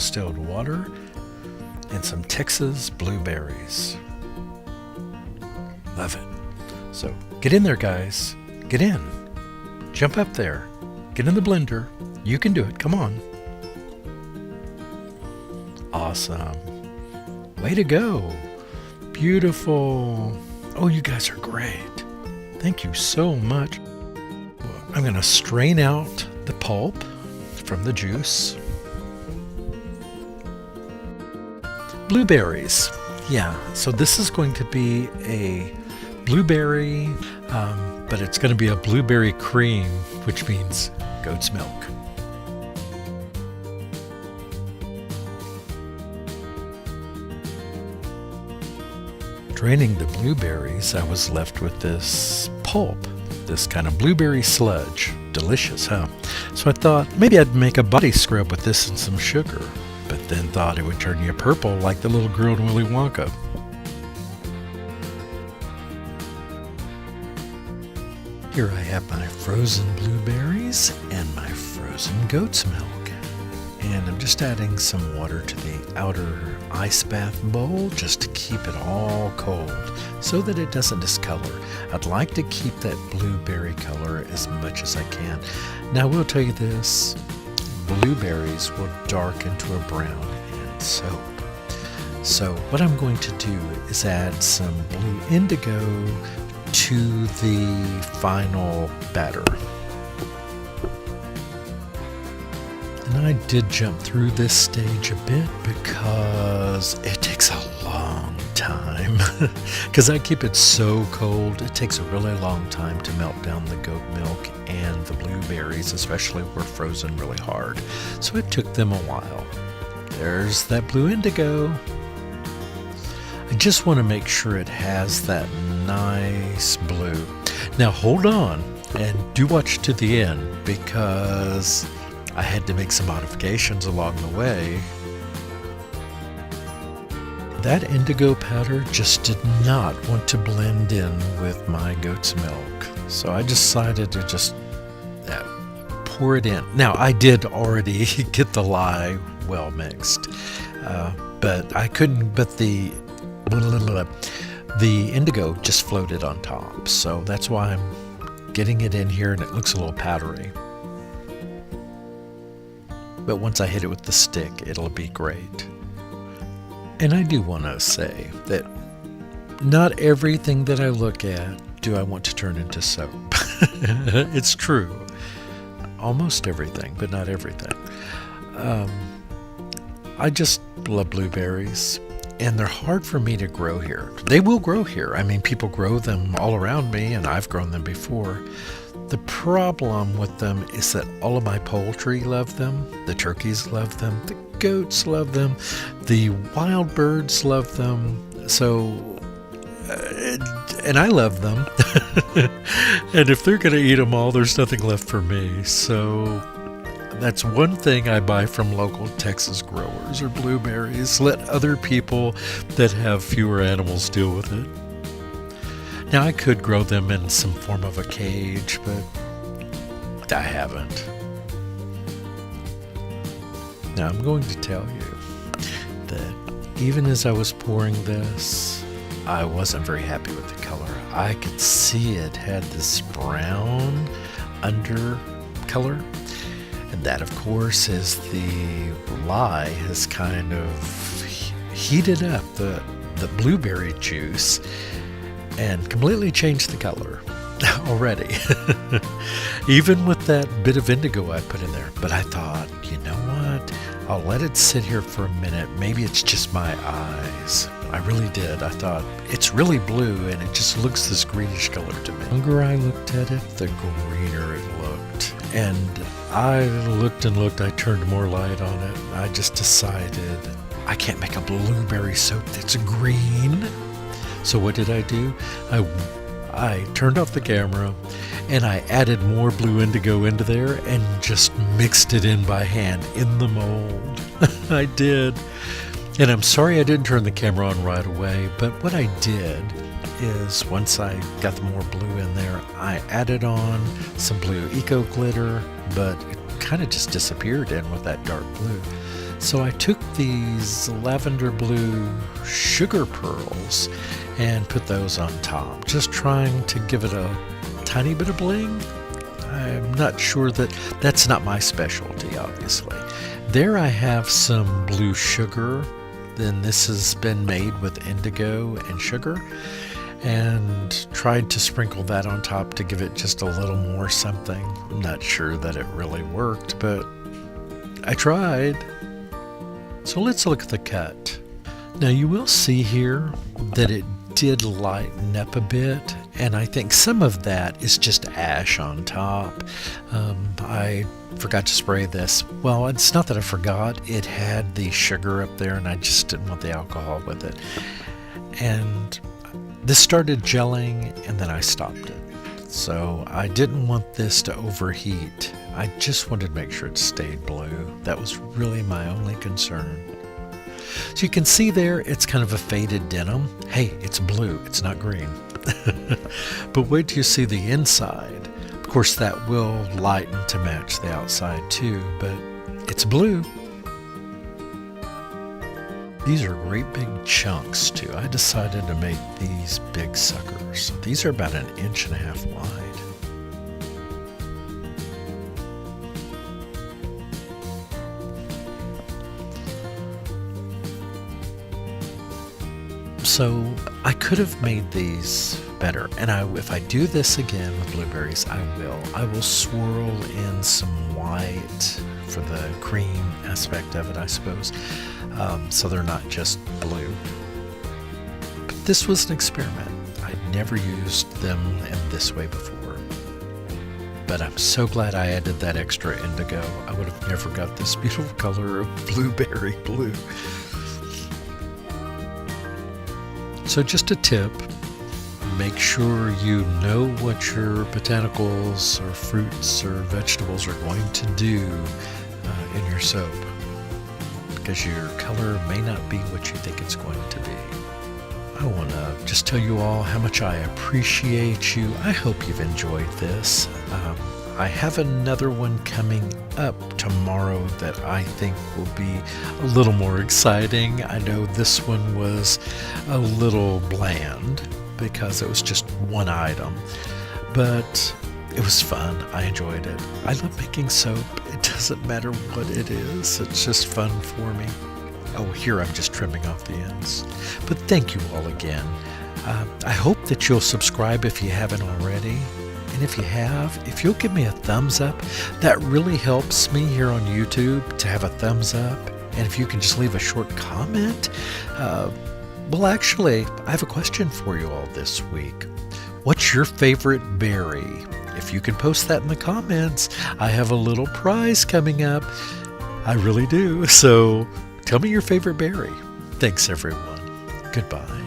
distilled water and some Texas blueberries. Love it. So get in there, guys. Get in. Jump up there. Get in the blender. You can do it. Come on. Awesome. Way to go. Beautiful. Oh, you guys are great. Thank you so much. I'm going to strain out the pulp from the juice. Blueberries. Yeah, so this is going to be a blueberry, but it's going to be a blueberry cream, which means goat's milk. Draining the blueberries, I was left with this pulp, this kind of blueberry sludge. Delicious, huh? So I thought maybe I'd make a body scrub with this and some sugar, but then thought it would turn you purple like the little girl in Willy Wonka. Here I have my frozen blueberries and my frozen goat's milk. And I'm just adding some water to the outer ice bath bowl just to keep it all cold so that it doesn't discolor. I'd like to keep that blueberry color as much as I can. Now I will tell you this, blueberries will darken to a brown in soap. So what I'm going to do is add some blue indigo to the final batter. And I did jump through this stage a bit because it takes a long time. Because I keep it so cold, it takes a really long time to melt down the goat milk, and the blueberries especially were frozen really hard. So it took them a while. There's that blue indigo. I just want to make sure it has that nice blue. Now hold on and do watch to the end, because I had to make some modifications along the way. That indigo powder just did not want to blend in with my goat's milk, so I decided to just pour it in. Now I did already get the lye well mixed, but I couldn't. But the indigo just floated on top, so that's why I'm getting it in here, and it looks a little powdery. But once I hit it with the stick, it'll be great. And I do want to say that not everything that I look at do I want to turn into soap. It's true. Almost everything, but not everything. I just love blueberries, and they're hard for me to grow here. They will grow here. I mean, people grow them all around me, and I've grown them before. The problem with them is that all of my poultry love them. The turkeys love them. The goats love them. The wild birds love them. So, and I love them. And if they're going to eat them all, there's nothing left for me. So that's one thing I buy from local Texas growers, or blueberries. Let other people that have fewer animals deal with it. Now, I could grow them in some form of a cage, but I haven't. Now, I'm going to tell you that even as I was pouring this, I wasn't very happy with the color. I could see it had this brown under color, and that, of course, is the lye has kind of heated up the blueberry juice and completely changed the color already. Even with that bit of indigo I put in there. But I thought, you know what? I'll let it sit here for a minute. Maybe it's just my eyes. I really did. I thought, it's really blue, and it just looks this greenish color to me. The longer I looked at it, the greener it looked. And I looked and looked. I turned more light on it. I just decided I can't make a blueberry soap that's green. So what did I do? I turned off the camera, and I added more blue indigo into there and just mixed it in by hand in the mold. I did. And I'm sorry I didn't turn the camera on right away, but what I did is once I got the more blue in there, I added on some blue eco glitter, but it kind of just disappeared in with that dark blue. So I took these lavender blue sugar pearls and put those on top, just trying to give it a tiny bit of bling. I'm not sure that's not my specialty, obviously. There I have some blue sugar. Then this has been made with indigo and sugar, and tried to sprinkle that on top to give it just a little more something. I'm not sure that it really worked, but I tried. So let's look at the cut. Now you will see here that it did lighten up a bit, and I think some of that is just ash on top. I forgot to spray this. Well, it's not that I forgot. It had the sugar up there, and I just didn't want the alcohol with it. And this started gelling, and then I stopped it. So I didn't want this to overheat. I just wanted to make sure it stayed blue. That was really my only concern. So you can see there, it's kind of a faded denim. Hey, it's blue, it's not green. But wait till you see the inside. Of course, that will lighten to match the outside too, but it's blue. These are great big chunks too. I decided to make these big suckers. These are about 1.5 inches wide. So I could have made these better, and if I do this again with blueberries, I will. I will swirl in some white for the cream aspect of it, I suppose, so they're not just blue. But this was an experiment. I'd never used them in this way before. But I'm so glad I added that extra indigo. I would have never got this beautiful color of blueberry blue. So just a tip, make sure you know what your botanicals or fruits or vegetables are going to do in your soap, because your color may not be what you think it's going to be. I want to just tell you all how much I appreciate you. I hope you've enjoyed this. I have another one coming up tomorrow that I think will be a little more exciting. I know this one was a little bland because it was just one item, but it was fun. I enjoyed it. I love making soap. It doesn't matter what it is. It's just fun for me. Oh, here I'm just trimming off the ends. But thank you all again. I hope that you'll subscribe if you haven't already. And if you have, if you'll give me a thumbs up, that really helps me here on YouTube to have a thumbs up. And if you can just leave a short comment. Well, actually, I have a question for you all this week. What's your favorite berry? If you can post that in the comments, I have a little prize coming up. I really do. So tell me your favorite berry. Thanks, everyone. Goodbye.